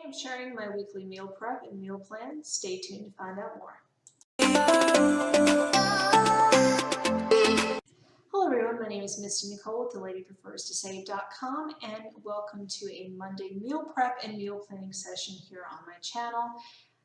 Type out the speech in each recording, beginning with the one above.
I'm sharing my weekly meal prep and meal plan. Stay tuned to find out more. Hello everyone, my name is Misty Nicole with theladypreferstosave.com and welcome to a Monday meal prep and meal planning session here on my channel.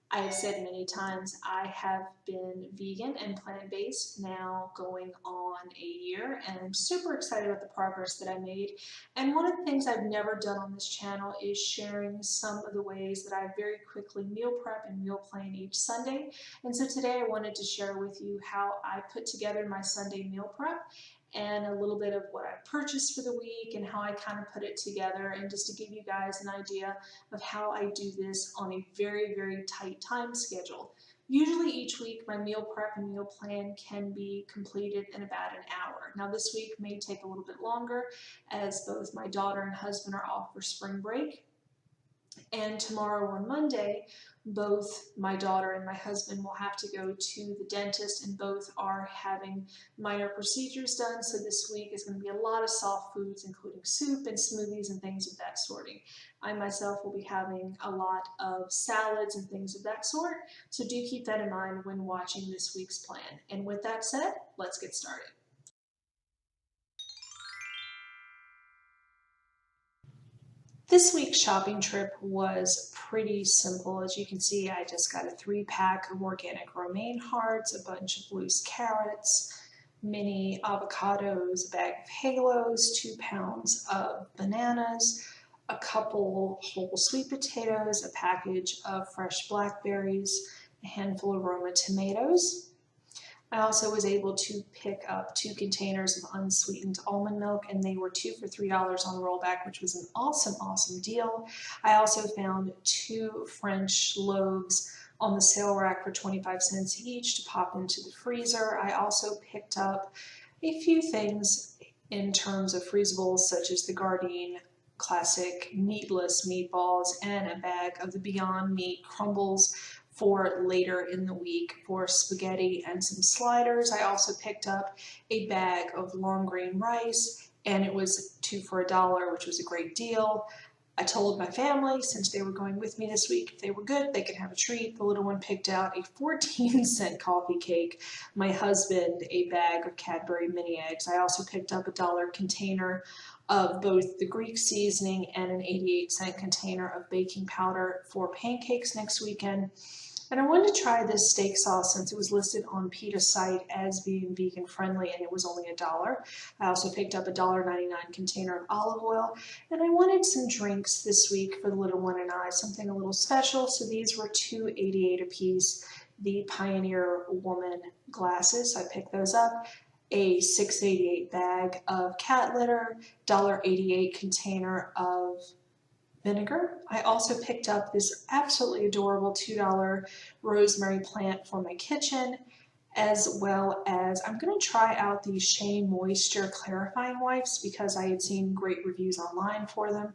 I have said many times I have been vegan and plant-based now going on a year, and I'm super excited about the progress that I made. And one of the things I've never done on this channel is sharing some of the ways that I very quickly meal prep and meal plan each Sunday. And so today I wanted to share with you how I put together my Sunday meal prep and a little bit of what I purchased for the week and how I kind of put it together, and just to give you guys an idea of how I do this on a very, very tight time schedule. Usually each week my meal prep and meal plan can be completed in about an hour. Now this week may take a little bit longer as both my daughter and husband are off for spring break. And tomorrow on Monday, both my daughter and my husband will have to go to the dentist, and both are having minor procedures done. So this week is going to be a lot of soft foods, including soup and smoothies and things of that sorting. I myself will be having a lot of salads and things of that sort. So do keep that in mind when watching this week's plan. And with that said, let's get started. This week's shopping trip was pretty simple. As you can see, I just got a 3-pack of organic romaine hearts, a bunch of loose carrots, mini avocados, a bag of halos, 2 pounds of bananas, a couple whole sweet potatoes, a package of fresh blackberries, a handful of Roma tomatoes. I also was able to pick up 2 containers of unsweetened almond milk, and they were 2 for $3 on rollback, which was an awesome deal. I also found 2 French loaves on the sale rack for 25 cents each to pop into the freezer. I also picked up a few things in terms of freezables, such as the Gardein classic meatless meatballs and a bag of the Beyond Meat crumbles for later in the week for spaghetti and some sliders. I also picked up a bag of long grain rice, and it was 2 for $1, which was a great deal. I told my family, since they were going with me this week, if they were good, they could have a treat. The little one picked out a 14-cent coffee cake. My husband, a bag of Cadbury mini eggs. I also picked up a $1 container of both the Greek seasoning and an 88-cent container of baking powder for pancakes next weekend. And I wanted to try this steak sauce since it was listed on PETA's site as being vegan friendly, and it was only $1. I also picked up a $1.99 container of olive oil, and I wanted some drinks this week for the little one and I, something a little special. So these were $2.88 a piece, the Pioneer Woman glasses. So I picked those up. A $6.88 bag of cat litter, $1.88 container of vinegar. I also picked up this absolutely adorable $2 rosemary plant for my kitchen, as well as I'm going to try out these Shea Moisture clarifying wipes because I had seen great reviews online for them.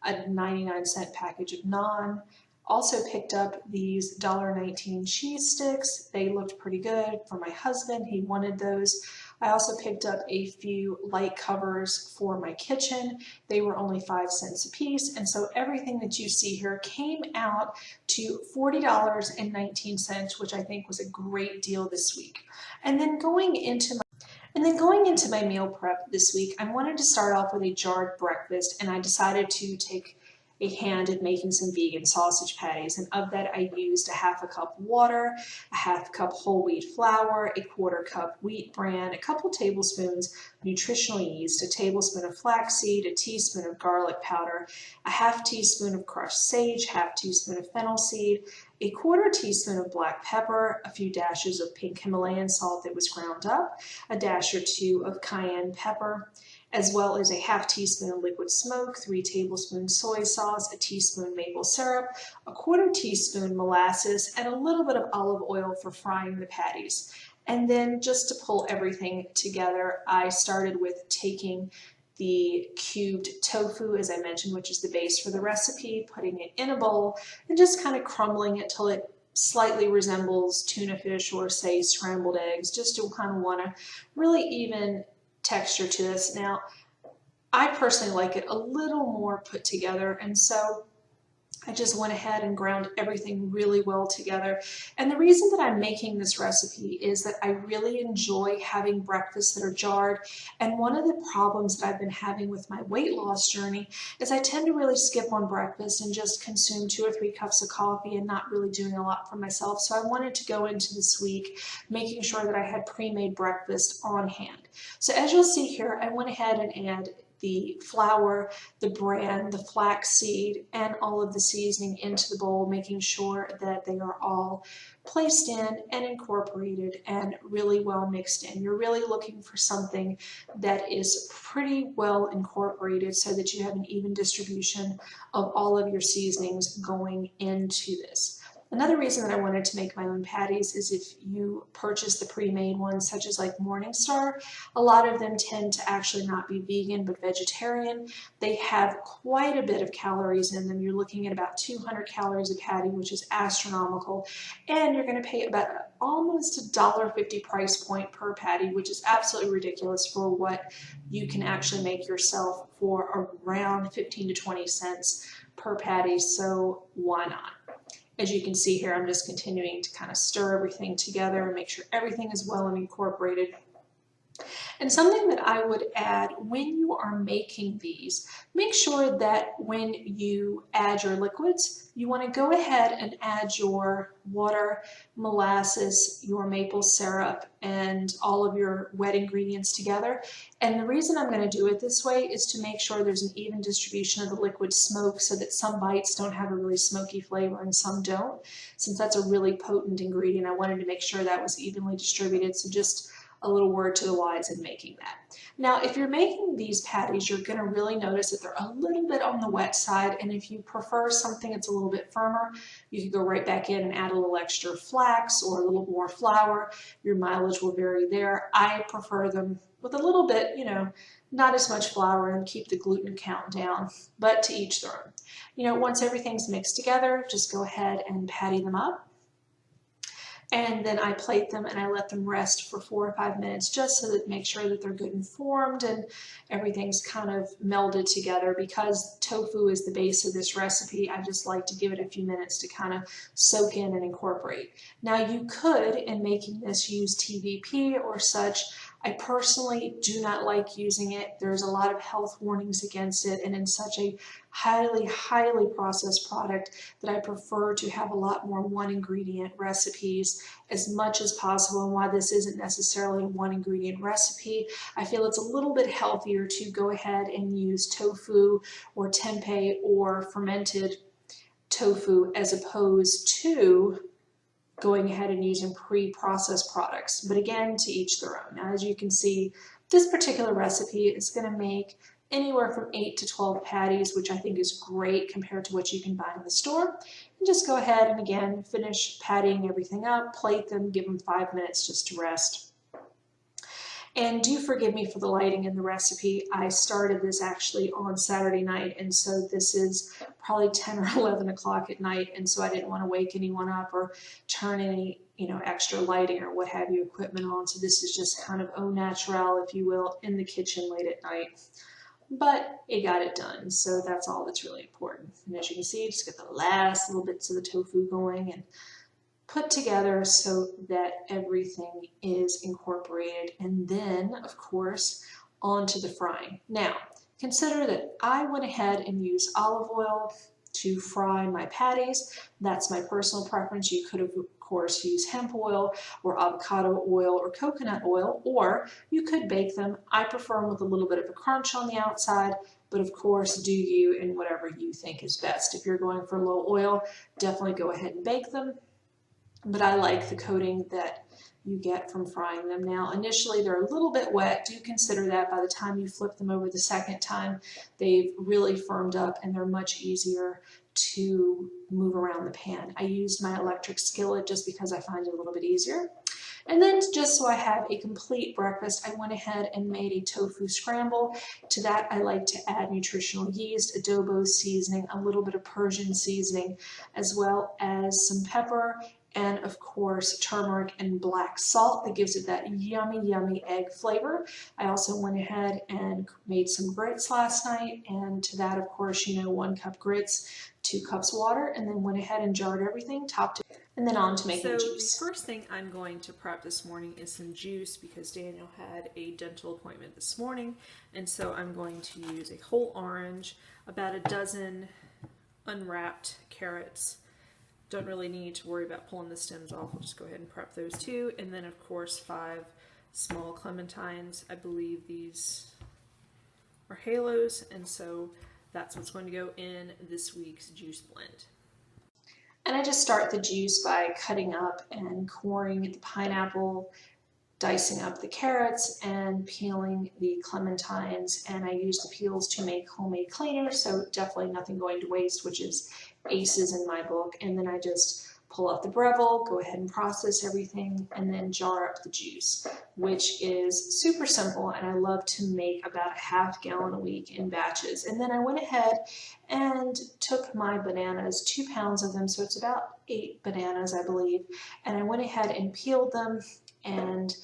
A 99-cent package of naan. Also picked up these $1.19 cheese sticks. They looked pretty good for my husband. He wanted those. I also picked up a few light covers for my kitchen. They were only 5 cents a piece, and so everything that you see here came out to $40.19, which I think was a great deal this week. And then going into my meal prep this week, I wanted to start off with a jarred breakfast, and I decided to take a hand at making some vegan sausage patties, and of that I used a 1/2 cup water, a 1/2 cup whole wheat flour, a 1/4 cup wheat bran, a couple tablespoons nutritional yeast, a tablespoon of flaxseed, a teaspoon of garlic powder, a 1/2 teaspoon of crushed sage, 1/2 teaspoon of fennel seed, a 1/4 teaspoon of black pepper, a few dashes of pink Himalayan salt that was ground up, a dash or 2 of cayenne pepper, as well as a 1/2 teaspoon of liquid smoke, 3 tablespoons soy sauce, a teaspoon maple syrup, a 1/4 teaspoon molasses, and a little bit of olive oil for frying the patties. And then just to pull everything together, I started with taking the cubed tofu, as I mentioned, which is the base for the recipe, putting it in a bowl and just kind of crumbling it till it slightly resembles tuna fish or, say, scrambled eggs, just to kind of want a really even texture to this. Now, I personally like it a little more put together, and so I just went ahead and ground everything really well together. And the reason that I'm making this recipe is that I really enjoy having breakfasts that are jarred. And one of the problems that I've been having with my weight loss journey is I tend to really skip on breakfast and just consume 2 or 3 cups of coffee and not really doing a lot for myself. So I wanted to go into this week making sure that I had pre-made breakfast on hand. So as you'll see here, I went ahead and added the flour, the bran, the flaxseed, and all of the seasoning into the bowl, making sure that they are all placed in and incorporated and really well mixed in. You're really looking for something that is pretty well incorporated so that you have an even distribution of all of your seasonings going into this. Another reason that I wanted to make my own patties is if you purchase the pre-made ones, such as like Morningstar, a lot of them tend to actually not be vegan but vegetarian. They have quite a bit of calories in them. You're looking at about 200 calories a patty, which is astronomical, and you're going to pay about almost $1.50 price point per patty, which is absolutely ridiculous for what you can actually make yourself for around 15 to 20 cents per patty, so why not? As you can see here, I'm just continuing to kind of stir everything together and make sure everything is well incorporated. And something that I would add when you are making these, make sure that when you add your liquids, you want to go ahead and add your water, molasses, your maple syrup, and all of your wet ingredients together. And the reason I'm going to do it this way is to make sure there's an even distribution of the liquid smoke so that some bites don't have a really smoky flavor and some don't. Since that's a really potent ingredient, I wanted to make sure that was evenly distributed. So just a little word to the wise in making that. Now, if you're making these patties, you're going to really notice that they're a little bit on the wet side, and if you prefer something that's a little bit firmer, you can go right back in and add a little extra flax or a little more flour. Your mileage will vary there. I prefer them with a little bit, not as much flour, and keep the gluten count down, but to each their own. Once everything's mixed together, just go ahead and patty them up. And then I plate them and I let them rest for 4 or 5 minutes just so that make sure that they're good and formed and everything's kind of melded together. Because tofu is the base of this recipe, I just like to give it a few minutes to kind of soak in and incorporate. Now you could, in making this, use TVP or such. I personally do not like using it. There's a lot of health warnings against it, and in such a highly processed product that I prefer to have a lot more one ingredient recipes as much as possible. And while this isn't necessarily a one ingredient recipe, I feel it's a little bit healthier to go ahead and use tofu or tempeh or fermented tofu as opposed to going ahead and using pre-processed products. But again, to each their own. Now, as you can see, this particular recipe is going to make anywhere from 8 to 12 patties, which I think is great compared to what you can buy in the store. And just go ahead and again, finish pattying everything up, plate them, give them 5 minutes just to rest. And do forgive me for the lighting in the recipe. I started this actually on Saturday night, and so this is probably 10 or 11 o'clock at night, and so I didn't want to wake anyone up or turn any extra lighting or what have you equipment on. So this is just kind of au naturel, if you will, in the kitchen late at night. But it got it done, so that's all that's really important. And as you can see, just get the last little bits of the tofu going and put together so that everything is incorporated, and then of course onto the frying. Now consider that I went ahead and used olive oil to fry my patties. That's my personal preference. You could of course use hemp oil or avocado oil or coconut oil, or you could bake them. I prefer them with a little bit of a crunch on the outside, but of course do you in whatever you think is best. If you're going for low oil, definitely go ahead and bake them. But I like the coating that you get from frying them. Now, initially they're a little bit wet. Do consider that by the time you flip them over the second time, they've really firmed up and they're much easier to move around the pan. I used my electric skillet just because I find it a little bit easier. And then just so I have a complete breakfast, I went ahead and made a tofu scramble. To that, I like to add nutritional yeast, adobo seasoning, a little bit of Persian seasoning, as well as some pepper, and of course turmeric and black salt that gives it that yummy egg flavor. I also went ahead and made some grits last night, and to that of course 1 cup grits, 2 cups water, and then went ahead and jarred everything top to, and then on to making the juice. So the first thing I'm going to prep this morning is some juice because Daniel had a dental appointment this morning, and so I'm going to use a whole orange, about a dozen unwrapped carrots. Don't really need to worry about pulling the stems off. I'll just go ahead and prep those 2, and then of course 5 small clementines. I believe these are halos, and so that's what's going to go in this week's juice blend. And I just start the juice by cutting up and coring the pineapple, dicing up the carrots, and peeling the clementines. And I use the peels to make homemade cleaner, so definitely nothing going to waste, which is aces in my book. And then I just pull out the Breville, go ahead and process everything, and then jar up the juice, which is super simple, and I love to make about a half gallon a week in batches. And then I went ahead and took my bananas, 2 pounds of them, so it's about 8 bananas, I believe, and I went ahead and peeled them, and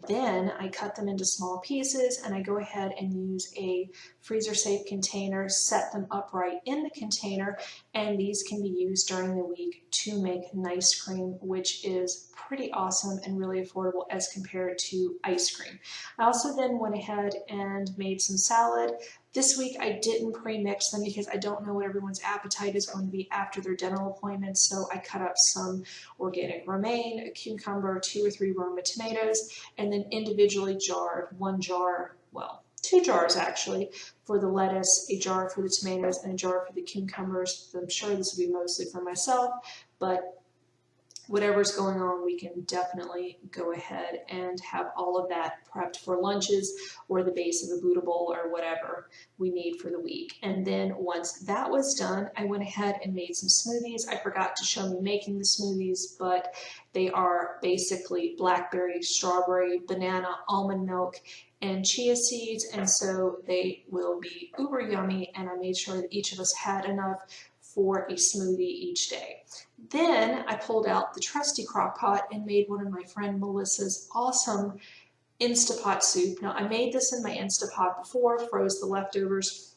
then I cut them into small pieces, and I go ahead and use a freezer safe container, set them upright in the container, and these can be used during the week to make nice cream, which is pretty awesome and really affordable as compared to ice cream. I also then went ahead and made some salad. This week I didn't pre-mix them because I don't know what everyone's appetite is going to be after their dental appointments, so I cut up some organic romaine, a cucumber, 2 or 3 Roma tomatoes, and then individually jarred 1 jar, well, 2 jars actually, for the lettuce, a jar for the tomatoes, and a jar for the cucumbers. I'm sure this will be mostly for myself, but whatever's going on, we can definitely go ahead and have all of that prepped for lunches or the base of a Buddha bowl or whatever we need for the week. And then once that was done, I went ahead and made some smoothies. I forgot to show me making the smoothies, but they are basically blackberry, strawberry, banana, almond milk, and chia seeds, and so they will be uber yummy, and I made sure that each of us had enough for a smoothie each day. Then I pulled out the trusty crock pot and made one of my friend Melissa's awesome Instapot soup. Now I made this in my Instapot before, froze the leftovers.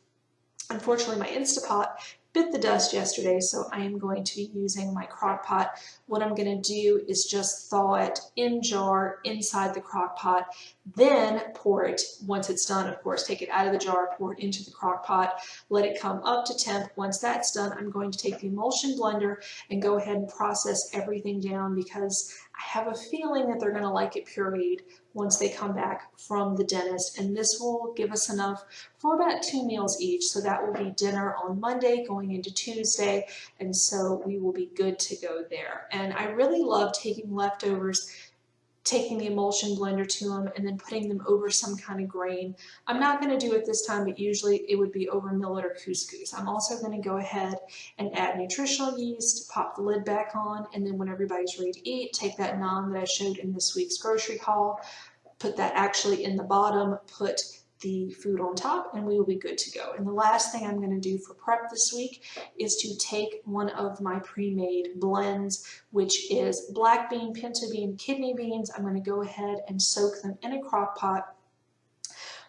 Unfortunately, my Instapot bit the dust yesterday, so I am going to be using my crock pot. What I'm going to do is just thaw it in jar inside the crock pot, then pour it, once it's done, of course, take it out of the jar, pour it into the crock pot, let it come up to temp. Once that's done, I'm going to take the emulsion blender and go ahead and process everything down because I have a feeling that they're going to like it pureed once they come back from the dentist, and this will give us enough for about 2 meals each. So that will be dinner on Monday going into Tuesday, and so we will be good to go there. And I really love taking leftovers, taking the emulsion blender to them, and then putting them over some kind of grain. I'm not going to do it this time, but usually it would be over millet or couscous. I'm also going to go ahead and add nutritional yeast, pop the lid back on, and then when everybody's ready to eat, take that naan that I showed in this week's grocery haul, put that actually in the bottom, put the food on top, and we will be good to go. And the last thing I'm going to do for prep this week is to take one of my pre-made blends, which is black bean, pinto bean, kidney beans. I'm going to go ahead and soak them in a crock pot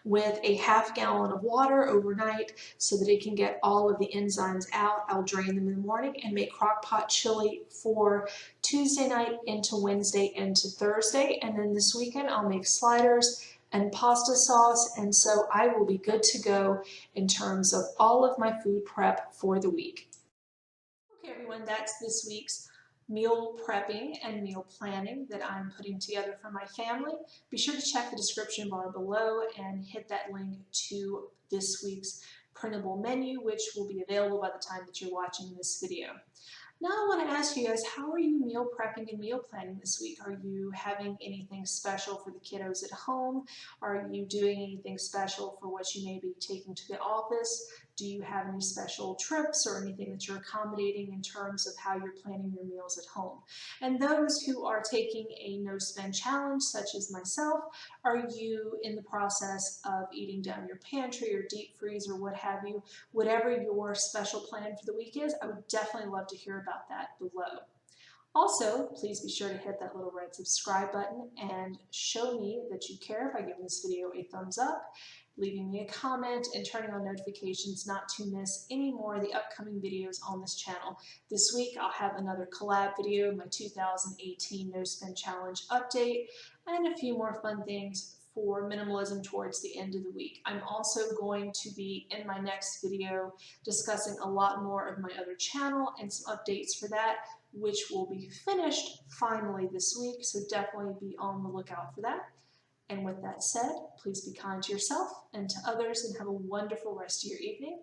with a half gallon of water overnight so that it can get all of the enzymes out. I'll drain them in the morning and make crock pot chili for Tuesday night into Wednesday into Thursday. And then this weekend I'll make sliders and pasta sauce, and so I will be good to go in terms of all of my food prep for the week. Okay everyone, that's this week's meal prepping and meal planning that I'm putting together for my family. Be sure to check the description bar below and hit that link to this week's printable menu, which will be available by the time that you're watching this video. Now I want to ask you guys, how are you meal prepping and meal planning this week? Are you having anything special for the kiddos at home? Are you doing anything special for what you may be taking to the office? Do you have any special trips or anything that you're accommodating in terms of how you're planning your meals at home? And those who are taking a no-spend challenge, such as myself, are you in the process of eating down your pantry or deep freeze or what have you? Whatever your special plan for the week is, I would definitely love to hear about that below. Also, please be sure to hit that little red subscribe button and show me that you care by giving this video a thumbs up. leaving me a comment, and turning on notifications not to miss any more of the upcoming videos on this channel. This week I'll have another collab video, my 2018 No Spend Challenge update, and a few more fun things for minimalism towards the end of the week. I'm also going to be in my next video discussing a lot more of my other channel and some updates for that, which will be finished finally this week, so definitely be on the lookout for that. And with that said, please be kind to yourself and to others and have a wonderful rest of your evening.